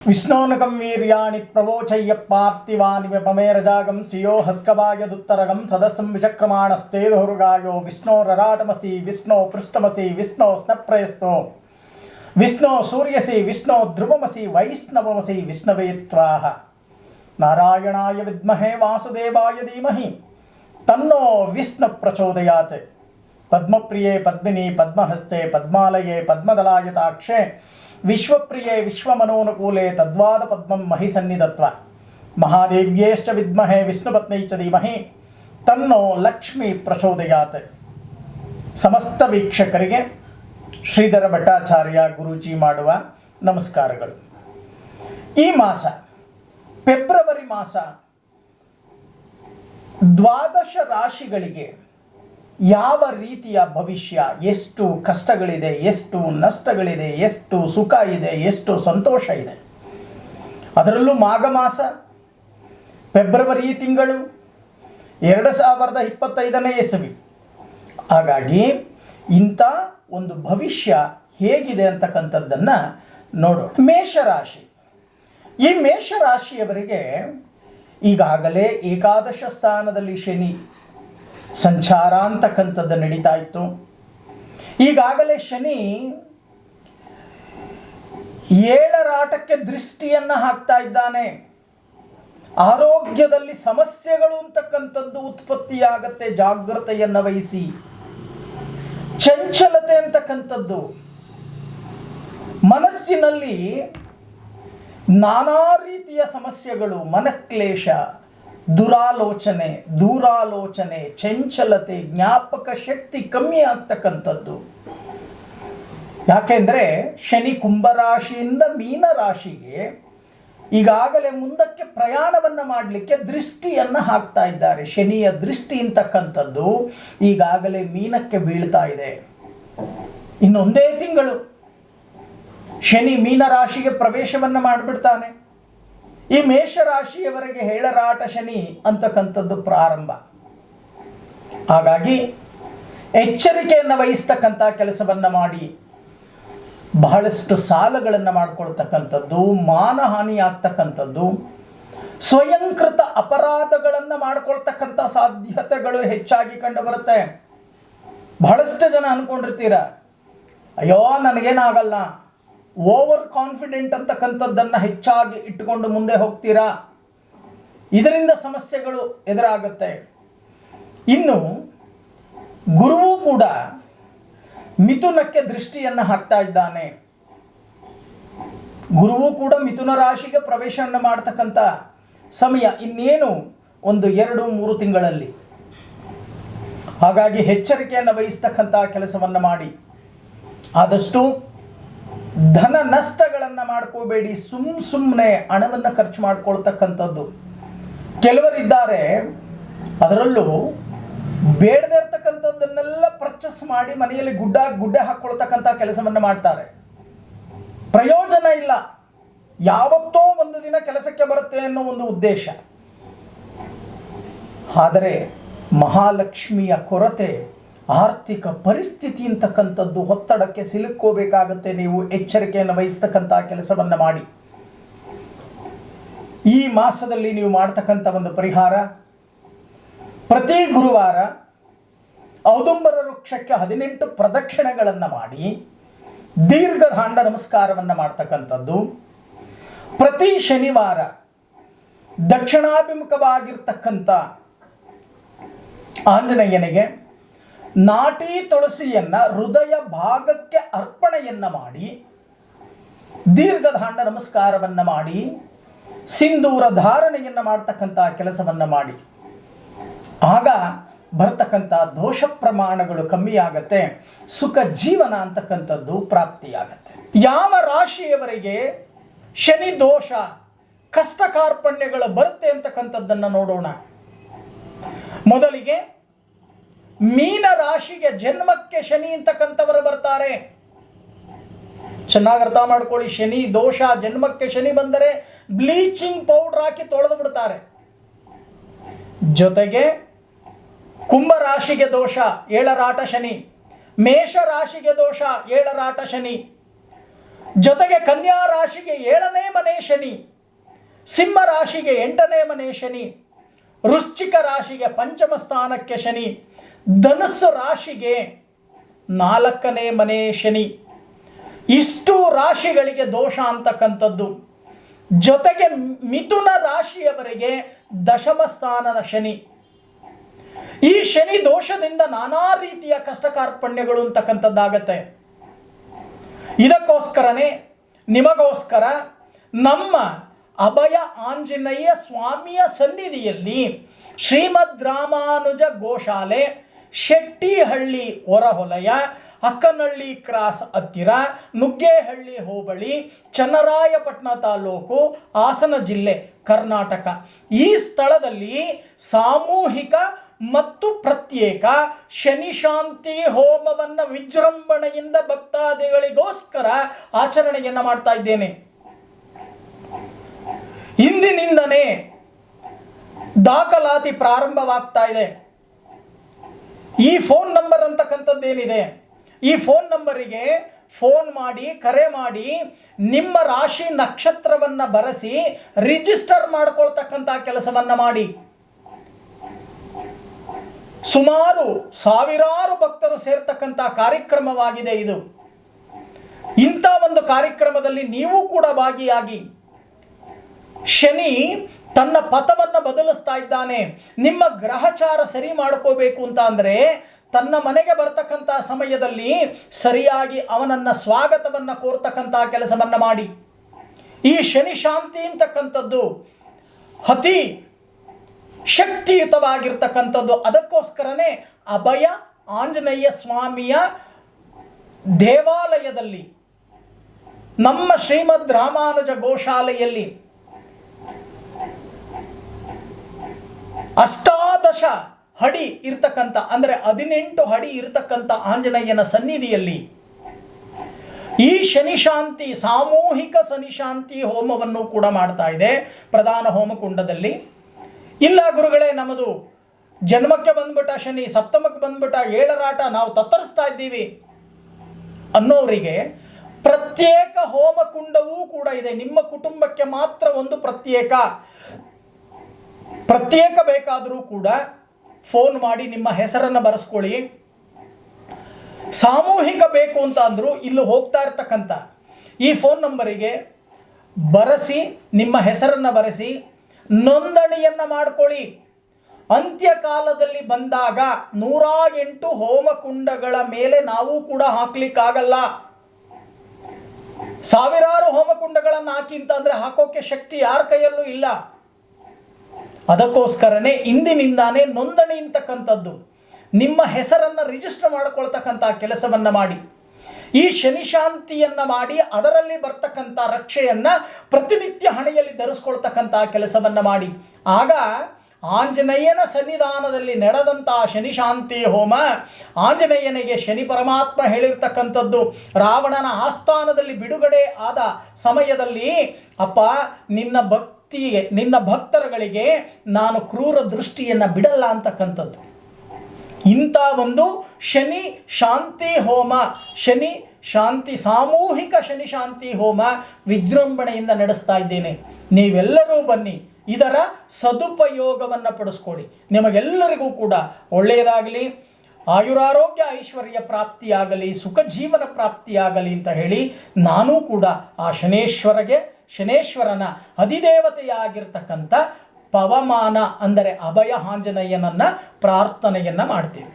ವಿಷ್ಣೋನಕಂ ವೀರ್ಯಾಣಿ ಪ್ರವೋಚಯ್ಯ ಪಾರ್ಥಿವಾನಿ ವ್ಯಪಮೇರಜಾಗಂ ಸಿಯೋ ಹಸ್ಕಭಾಗ್ಯದುತ್ತರಗಂ ಸದಸ್ಸಂ ವಿಚಕ್ರಮಾಣಸ್ತೇಧುರ್ಗಾಯೋ ವಿಷ್ಣೋರರಾಟಮಸಿ ವಿಷ್ಣೋ ಪೃಷ್ಠಮಸಿ ವಿಷ್ಣೋ ಸ್ನಪ್ರಯಸ್ತೋ ವಿಷ್ಣೋ ಸೂರ್ಯಸಿ ವಿಷ್ಣೋ ಧ್ರುವಮಸಿ ವೈಷ್ಣವಮಸಿ ವಿಷ್ಣವೇ ತ್ವಾಹ ನಾರಾಯಣಾಯ ವಿದ್ಮಹೇ ವಾಸುದೇವಾಯ ಧೀಮಹಿ ತನ್ನೋ ವಿಷ್ಣು ಪ್ರಚೋದಯಾತ್. ಪದ್ಮಪ್ರಿಯೇ ಪದ್ಮಿನಿ ಪದ್ಮಹಸ್ತೆ ಪದ್ಮಾಲಯೇ ಪದ್ಮದಲಾಯತಾಕ್ಷೆ ವಿಶ್ವಪ್ರಿಯೇ ವಿಶ್ವಮನೋನುಕೂಲೆ ತದ್ವಾದ ಪದ್ಮಂ ಮಹಿ ಸನ್ನಿಧತ್ವ. ಮಹಾದೇವ್ಯೇಶ್ಚ ವಿದ್ಮಹೇ ವಿಷ್ಣುಪತ್ನೈ ಚ ಧೀಮಹಿ ತನ್ನೋ ಲಕ್ಷ್ಮೀ ಪ್ರಚೋದಯಾತ್. ಸಮಸ್ತ ವೀಕ್ಷಕರಿಗೆ ಶ್ರೀಧರ ಭಟ್ಟಾಚಾರ್ಯ ಗುರೂಜಿ ಮಾಡುವ ನಮಸ್ಕಾರಗಳು. ಈ ಮಾಸ ಫೆಬ್ರವರಿ ಮಾಸ 12 ರಾಶಿಗಳಿಗೆ ಯಾವ ರೀತಿಯ ಭವಿಷ್ಯ, ಎಷ್ಟು ಕಷ್ಟಗಳಿದೆ, ಎಷ್ಟು ನಷ್ಟಗಳಿದೆ, ಎಷ್ಟು ಸುಖ ಇದೆ, ಎಷ್ಟು ಸಂತೋಷ ಇದೆ, ಅದರಲ್ಲೂ ಮಾಘ ಮಾಸ ಫೆಬ್ರವರಿ ತಿಂಗಳು 2025ನೇ ಇಸವಿ. ಹಾಗಾಗಿ ಇಂಥ ಒಂದು ಭವಿಷ್ಯ ಹೇಗಿದೆ ಅಂತಕ್ಕಂಥದ್ದನ್ನು ನೋಡೋಣ. ಮೇಷರಾಶಿ. ಈ ಮೇಷರಾಶಿಯವರಿಗೆ ಈಗಾಗಲೇ ಏಕಾದಶ ಸ್ಥಾನದಲ್ಲಿ ಶನಿ ಸಂಚಾರ ಅಂತಕ್ಕಂಥದ್ದು ನಡೀತಾ ಇತ್ತು. ಈಗಾಗಲೇ ಶನಿ 7ರ ಆಟಕ್ಕೆ ದೃಷ್ಟಿಯನ್ನು ಹಾಕ್ತಾ ಇದ್ದಾನೆ. ಆರೋಗ್ಯದಲ್ಲಿ ಸಮಸ್ಯೆಗಳು ಅಂತಕ್ಕಂಥದ್ದು ಉತ್ಪತ್ತಿಯಾಗತ್ತೆ, ಜಾಗೃತೆಯನ್ನು ವಹಿಸಿ. ಚಂಚಲತೆ ಅಂತಕ್ಕಂಥದ್ದು, ಮನಸ್ಸಿನಲ್ಲಿ ನಾನಾ ರೀತಿಯ ಸಮಸ್ಯೆಗಳು, ಮನಕ್ಲೇಶ, ದೂರಾಲೋಚನೆ, ಚಂಚಲತೆ, ಜ್ಞಾಪಕ ಶಕ್ತಿ ಕಮ್ಮಿ ಆಗ್ತಕ್ಕಂಥದ್ದು. ಯಾಕೆಂದರೆ ಶನಿ ಕುಂಭರಾಶಿಯಿಂದ ಮೀನರಾಶಿಗೆ ಈಗಾಗಲೇ ಮುಂದಕ್ಕೆ ಪ್ರಯಾಣವನ್ನು ಮಾಡಲಿಕ್ಕೆ ದೃಷ್ಟಿಯನ್ನು ಹಾಕ್ತಾ ಇದ್ದಾರೆ. ಶನಿಯ ದೃಷ್ಟಿ ಅಂತಕ್ಕಂಥದ್ದು ಈಗಾಗಲೇ ಮೀನಕ್ಕೆ ಬೀಳ್ತಾ ಇದೆ. ಇನ್ನೊಂದೇ ತಿಂಗಳು ಶನಿ ಮೀನರಾಶಿಗೆ ಪ್ರವೇಶವನ್ನು ಮಾಡಿಬಿಡ್ತಾನೆ. ಈ ಮೇಷರಾಶಿಯವರೆಗೆ ಹೇಳರಾಟ ಶನಿ ಅಂತಕ್ಕಂಥದ್ದು ಪ್ರಾರಂಭ. ಹಾಗಾಗಿ ಎಚ್ಚರಿಕೆಯನ್ನು ವಹಿಸ್ತಕ್ಕಂಥ ಕೆಲಸವನ್ನು ಮಾಡಿ. ಬಹಳಷ್ಟು ಸಾಲಗಳನ್ನು ಮಾಡಿಕೊಳ್ತಕ್ಕಂಥದ್ದು, ಮಾನಹಾನಿ ಆಗ್ತಕ್ಕಂಥದ್ದು, ಸ್ವಯಂಕೃತ ಅಪರಾಧಗಳನ್ನು ಮಾಡಿಕೊಳ್ತಕ್ಕಂಥ ಸಾಧ್ಯತೆಗಳು ಹೆಚ್ಚಾಗಿ ಕಂಡು ಬರುತ್ತೆ. ಬಹಳಷ್ಟು ಜನ ಅಂದ್ಕೊಂಡಿರ್ತೀರ, ಅಯ್ಯೋ ನನಗೇನಾಗಲ್ಲ, ಓವರ್ ಕಾನ್ಫಿಡೆಂಟ್ ಅಂತಕ್ಕಂಥದ್ದನ್ನು ಹೆಚ್ಚಾಗಿ ಇಟ್ಟುಕೊಂಡು ಮುಂದೆ ಹೋಗ್ತೀರಾ, ಇದರಿಂದ ಸಮಸ್ಯೆಗಳು ಎದುರಾಗುತ್ತೆ. ಇನ್ನು ಗುರುವು ಕೂಡ ಮಿಥುನಕ್ಕೆ ದೃಷ್ಟಿಯನ್ನು ಹಾಕ್ತಾ ಇದ್ದಾನೆ. ಗುರುವು ಕೂಡ ಮಿಥುನ ರಾಶಿಗೆ ಪ್ರವೇಶವನ್ನು ಮಾಡ್ತಕ್ಕಂಥ ಸಮಯ ಇನ್ನೇನು ಒಂದು 2-3 ತಿಂಗಳಲ್ಲಿ. ಹಾಗಾಗಿ ಎಚ್ಚರಿಕೆಯನ್ನು ವಹಿಸ್ತಕ್ಕಂಥ ಕೆಲಸವನ್ನು ಮಾಡಿ. ಆದಷ್ಟು ಧನ ನಷ್ಟಗಳನ್ನು ಮಾಡ್ಕೋಬೇಡಿ. ಸುಮ್ಮನೆ ಹಣವನ್ನು ಖರ್ಚು ಮಾಡ್ಕೊಳ್ತಕ್ಕಂಥದ್ದು. ಕೆಲವರಿದ್ದಾರೆ ಅದರಲ್ಲೂ ಬೇಡದೇ ಇರ್ತಕ್ಕಂಥದ್ದನ್ನೆಲ್ಲ ಪರ್ಚೇಸ್ ಮಾಡಿ ಮನೆಯಲ್ಲಿ ಗುಡ್ಡೆ ಹಾಕ್ಕೊಳ್ತಕ್ಕಂಥ ಕೆಲಸವನ್ನು ಮಾಡ್ತಾರೆ. ಪ್ರಯೋಜನ ಇಲ್ಲ, ಯಾವತ್ತೋ ಒಂದು ದಿನ ಕೆಲಸಕ್ಕೆ ಬರುತ್ತೆ ಅನ್ನೋ ಒಂದು ಉದ್ದೇಶ. ಆದರೆ ಮಹಾಲಕ್ಷ್ಮಿಯ ಕೊರತೆ, ಆರ್ಥಿಕ ಪರಿಸ್ಥಿತಿ ಅಂತಕ್ಕಂಥದ್ದು ಒತ್ತಡಕ್ಕೆ ಸಿಲುಕೋಬೇಕಾಗುತ್ತೆ. ನೀವು ಎಚ್ಚರಿಕೆಯನ್ನು ವಹಿಸ್ತಕ್ಕಂಥ ಕೆಲಸವನ್ನು ಮಾಡಿ. ಈ ಮಾಸದಲ್ಲಿ ನೀವು ಮಾಡ್ತಕ್ಕಂಥ ಒಂದು ಪರಿಹಾರ, ಪ್ರತಿ ಗುರುವಾರ ಔದುಂಬರ ವೃಕ್ಷಕ್ಕೆ 18 ಪ್ರದಕ್ಷಿಣೆಗಳನ್ನು ಮಾಡಿ ದೀರ್ಘದಾಂಡ ನಮಸ್ಕಾರವನ್ನು ಮಾಡ್ತಕ್ಕಂಥದ್ದು. ಪ್ರತಿ ಶನಿವಾರ ದಕ್ಷಿಣಾಭಿಮುಖವಾಗಿರ್ತಕ್ಕಂಥ ಆಂಜನೇಯನಿಗೆ ನಾಟಿ ತುಳಸಿಯನ್ನು ಹೃದಯ ಭಾಗಕ್ಕೆ ಅರ್ಪಣೆಯನ್ನು ಮಾಡಿ ದೀರ್ಘದಾಂಡ ನಮಸ್ಕಾರವನ್ನು ಮಾಡಿ ಸಿಂಧೂರ ಧಾರಣೆಯನ್ನು ಮಾಡ್ತಕ್ಕಂಥ ಕೆಲಸವನ್ನು ಮಾಡಿ. ಆಗ ಬರ್ತಕ್ಕಂಥ ದೋಷ ಪ್ರಮಾಣಗಳು ಕಮ್ಮಿಯಾಗತ್ತೆ, ಸುಖ ಜೀವನ ಅಂತಕ್ಕಂಥದ್ದು ಪ್ರಾಪ್ತಿಯಾಗತ್ತೆ. ಯಾವ ರಾಶಿಯವರೆಗೆ ಶನಿ ದೋಷ, ಕಷ್ಟ ಕಾರ್ಪಣ್ಯಗಳು ಬರುತ್ತೆ ಅಂತಕ್ಕಂಥದ್ದನ್ನು ನೋಡೋಣ. ಮೊದಲಿಗೆ ಮೀನ ರಾಶಿಗೆ ಜನ್ಮಕ್ಕೆ ಶನಿ ಅಂತಕ್ಕಂಥವರು ಬರ್ತಾರೆ. ಚೆನ್ನಾಗಿ ಅರ್ಥ ಮಾಡ್ಕೊಳ್ಳಿ. ಶನಿ ದೋಷ, ಜನ್ಮಕ್ಕೆ ಶನಿ ಬಂದರೆ ಬ್ಲೀಚಿಂಗ್ ಪೌಡರ್ ಹಾಕಿ ತೊಳೆದು ಬಿಡ್ತಾರೆ. ಜೊತೆಗೆ ಕುಂಭರಾಶಿಗೆ ದೋಷ, 7ರ ಆಟ ಶನಿ. ಮೇಷ ರಾಶಿಗೆ ದೋಷ, 7ರ ಆಟ ಶನಿ. ಜೊತೆಗೆ ಕನ್ಯಾ ರಾಶಿಗೆ 7ನೇ ಮನೆ ಶನಿ, ಸಿಂಹ ರಾಶಿಗೆ 8ನೇ ಮನೆ ಶನಿ, ವೃಶ್ಚಿಕ ರಾಶಿಗೆ 5ಮ ಸ್ಥಾನಕ್ಕೆ ಶನಿ, ಧನುಸ್ಸು ರಾಶಿಗೆ 4ನೇ ಮನೆ ಶನಿ. ಇಷ್ಟು ರಾಶಿಗಳಿಗೆ ದೋಷ ಅಂತಕ್ಕಂಥದ್ದು. ಜೊತೆಗೆ ಮಿಥುನ ರಾಶಿಯವರಿಗೆ 10ಮ ಸ್ಥಾನದ ಶನಿ. ಈ ಶನಿ ದೋಷದಿಂದ ನಾನಾ ರೀತಿಯ ಕಷ್ಟ ಕಾರ್ಪಣ್ಯಗಳು ಅಂತಕ್ಕಂಥದ್ದಾಗತ್ತೆ. ಇದಕ್ಕೋಸ್ಕರನೇ ನಿಮಗೋಸ್ಕರ ನಮ್ಮ ಅಭಯ ಆಂಜನೇಯ ಸ್ವಾಮಿಯ ಸನ್ನಿಧಿಯಲ್ಲಿ ಶ್ರೀಮದ್ ರಾಮಾನುಜ ಗೋಶಾಲೆ, ಶೆಟ್ಟಿಹಳ್ಳಿ ಹೊರವಲಯ, ಅಕ್ಕನಹಳ್ಳಿ ಕ್ರಾಸ್ ಹತ್ತಿರ, ನುಗ್ಗೇಹಳ್ಳಿ ಹೋಬಳಿ, ಚನ್ನರಾಯಪಟ್ಟಣ ತಾಲೂಕು, ಹಾಸನ ಜಿಲ್ಲೆ, ಕರ್ನಾಟಕ. ಈ ಸ್ಥಳದಲ್ಲಿ ಸಾಮೂಹಿಕ ಮತ್ತು ಪ್ರತ್ಯೇಕ ಶನಿ ಶಾಂತಿ ಹೋಮವನ್ನು ವಿಜೃಂಭಣೆಯಿಂದ ಭಕ್ತಾದಿಗಳಿಗೋಸ್ಕರ ಆಚರಣೆಯನ್ನು ಮಾಡ್ತಾ ಇದ್ದೇನೆ. ಇಂದಿನಿಂದನೇ ದಾಖಲಾತಿ ಪ್ರಾರಂಭವಾಗ್ತಾ ಇದೆ. ಈ ಫೋನ್ ನಂಬರ್ ಅಂತಕ್ಕಂಥದ್ದೇನಿದೆ, ಈ ಫೋನ್ ನಂಬರಿಗೆ ಫೋನ್ ಮಾಡಿ, ಕರೆ ಮಾಡಿ, ನಿಮ್ಮ ರಾಶಿ ನಕ್ಷತ್ರವನ್ನು ಬರೆಸಿ ರಿಜಿಸ್ಟರ್ ಮಾಡ್ಕೊಳ್ತಕ್ಕಂಥ ಕೆಲಸವನ್ನು ಮಾಡಿ. ಸುಮಾರು ಸಾವಿರಾರು ಭಕ್ತರು ಸೇರ್ತಕ್ಕಂಥ ಕಾರ್ಯಕ್ರಮವಾಗಿದೆ ಇದು. ಇಂಥ ಒಂದು ಕಾರ್ಯಕ್ರಮದಲ್ಲಿ ನೀವು ಕೂಡ ಭಾಗಿಯಾಗಿ. ಶನಿ ತನ್ನ ಪಥವನ್ನು ಬದಲಿಸ್ತಾ ಇದ್ದಾನೆ. ನಿಮ್ಮ ಗ್ರಹಚಾರ ಸರಿ ಮಾಡ್ಕೋಬೇಕು ಅಂತ ಅಂದರೆ ತನ್ನ ಮನೆಗೆ ಬರ್ತಕ್ಕಂಥ ಸಮಯದಲ್ಲಿ ಸರಿಯಾಗಿ ಅವನನ್ನು ಸ್ವಾಗತವನ್ನು ಕೋರ್ತಕ್ಕಂಥ ಕೆಲಸವನ್ನು ಮಾಡಿ. ಈ ಶನಿ ಶಾಂತಿ ಅಂತಕ್ಕಂಥದ್ದು ಅತಿ ಶಕ್ತಿಯುತವಾಗಿರ್ತಕ್ಕಂಥದ್ದು. ಅದಕ್ಕೋಸ್ಕರನೇ ಅಭಯ ಆಂಜನೇಯ ಸ್ವಾಮಿಯ ದೇವಾಲಯದಲ್ಲಿ, ನಮ್ಮ ಶ್ರೀಮದ್ ರಾಮಾನುಜ ಗೋಶಾಲೆಯಲ್ಲಿ 18 ಅಡಿ ಇರ್ತಕ್ಕಂಥ, ಅಂದರೆ 18 ಅಡಿ ಇರ್ತಕ್ಕಂಥ ಆಂಜನೇಯನ ಸನ್ನಿಧಿಯಲ್ಲಿ ಈ ಶನಿ ಶಾಂತಿ, ಸಾಮೂಹಿಕ ಶನಿ ಶಾಂತಿ ಹೋಮವನ್ನು ಕೂಡ ಮಾಡ್ತಾ ಇದೆ ಪ್ರಧಾನ ಹೋಮಕುಂಡದಲ್ಲಿ. ಇಲ್ಲ ಗುರುಗಳೇ, ನಮ್ಮದು ಜನ್ಮಕ್ಕೆ ಬಂದ್ಬಿಟ್ಟ ಶನಿ, ಸಪ್ತಮಕ್ಕೆ ಬಂದ್ಬಿಟ್ಟ, 7ರಾಟ, ನಾವು ತತ್ತರಿಸ್ತಾ ಇದ್ದೀವಿ ಅನ್ನೋರಿಗೆ ಪ್ರತ್ಯೇಕ ಹೋಮಕುಂಡವೂ ಕೂಡ ಇದೆ. ನಿಮ್ಮ ಕುಟುಂಬಕ್ಕೆ ಮಾತ್ರ ಒಂದು ಪ್ರತ್ಯೇಕ ಬೇಕಾದರೂ ಕೂಡ ಫೋನ್ ಮಾಡಿ ನಿಮ್ಮ ಹೆಸರನ್ನು ಬರೆಸ್ಕೊಳ್ಳಿ. ಸಾಮೂಹಿಕ ಬೇಕು ಅಂತ ಅಂದರೂ ಇಲ್ಲಿ ಹೋಗ್ತಾ ಇರ್ತಕ್ಕಂಥ ಈ ಫೋನ್ ನಂಬರಿಗೆ ಬರೆಸಿ, ನಿಮ್ಮ ಹೆಸರನ್ನು ಬರೆಸಿ ನೋಂದಣಿಯನ್ನು ಮಾಡಿಕೊಳ್ಳಿ. ಅಂತ್ಯಕಾಲದಲ್ಲಿ ಬಂದಾಗ 108 ಹೋಮಕುಂಡಗಳ ಮೇಲೆ ನಾವು ಕೂಡ ಹಾಕ್ಲಿಕ್ಕಾಗಲ್ಲ. ಸಾವಿರಾರು ಹೋಮಕುಂಡಗಳನ್ನು ಹಾಕಿ ಅಂತ ಅಂದರೆ ಹಾಕೋಕೆ ಶಕ್ತಿ ಯಾರ ಕೈಯಲ್ಲೂ ಇಲ್ಲ. ಅದಕ್ಕೋಸ್ಕರನೇ ಇಂದಿನಿಂದಾನೇ ನೋಂದಣಿ ಅಂತಕ್ಕಂಥದ್ದು, ನಿಮ್ಮ ಹೆಸರನ್ನು ರಿಜಿಸ್ಟರ್ ಮಾಡಿಕೊಳ್ತಕ್ಕಂಥ ಕೆಲಸವನ್ನು ಮಾಡಿ. ಈ ಶನಿ ಶಾಂತಿಯನ್ನು ಮಾಡಿ ಅದರಲ್ಲಿ ಬರ್ತಕ್ಕಂಥ ರಕ್ಷೆಯನ್ನು ಪ್ರತಿನಿತ್ಯ ಹಣೆಯಲ್ಲಿ ಧರಿಸ್ಕೊಳ್ತಕ್ಕಂಥ ಕೆಲಸವನ್ನು ಮಾಡಿ. ಆಗ ಆಂಜನೇಯನ ಸನ್ನಿಧಾನದಲ್ಲಿ ನಡೆದಂಥ ಶನಿ ಶಾಂತಿ ಹೋಮ, ಆಂಜನೇಯನಿಗೆ ಶನಿ ಪರಮಾತ್ಮ ಹೇಳಿರ್ತಕ್ಕಂಥದ್ದು, ರಾವಣನ ಆಸ್ಥಾನದಲ್ಲಿ ಬಿಡುಗಡೆ ಆದ ಸಮಯದಲ್ಲಿ, ಅಪ್ಪ ನಿನ್ನ ಭಕ್ತರುಗಳಿಗೆ ನಾನು ಕ್ರೂರ ದೃಷ್ಟಿಯನ್ನು ಬಿಡಲ್ಲ ಅಂತಕ್ಕಂಥದ್ದು. ಇಂಥ ಒಂದು ಶನಿ ಶಾಂತಿ ಹೋಮ, ಶನಿ ಶಾಂತಿ, ಸಾಮೂಹಿಕ ಶನಿ ಶಾಂತಿ ಹೋಮ ವಿಜೃಂಭಣೆಯಿಂದ ನಡೆಸ್ತಾ ಇದ್ದೇನೆ. ನೀವೆಲ್ಲರೂ ಬನ್ನಿ, ಇದರ ಸದುಪಯೋಗವನ್ನು ಪಡಿಸ್ಕೊಳ್ಳಿ. ನಿಮಗೆಲ್ಲರಿಗೂ ಕೂಡ ಒಳ್ಳೆಯದಾಗಲಿ, ಆಯುರಾರೋಗ್ಯ ಐಶ್ವರ್ಯ ಪ್ರಾಪ್ತಿಯಾಗಲಿ, ಸುಖ ಜೀವನ ಪ್ರಾಪ್ತಿಯಾಗಲಿ ಅಂತ ಹೇಳಿ ನಾನೂ ಕೂಡ ಆ ಶನೇಶ್ವರನ ಅಧಿದೇವತೆಯಾಗಿರ್ತಕ್ಕಂಥ ಪವಮಾನ ಅಂದರೆ ಅಭಯ ಆಂಜನೇಯನನ್ನು ಪ್ರಾರ್ಥನೆಯನ್ನು ಮಾಡ್ತೀನಿ.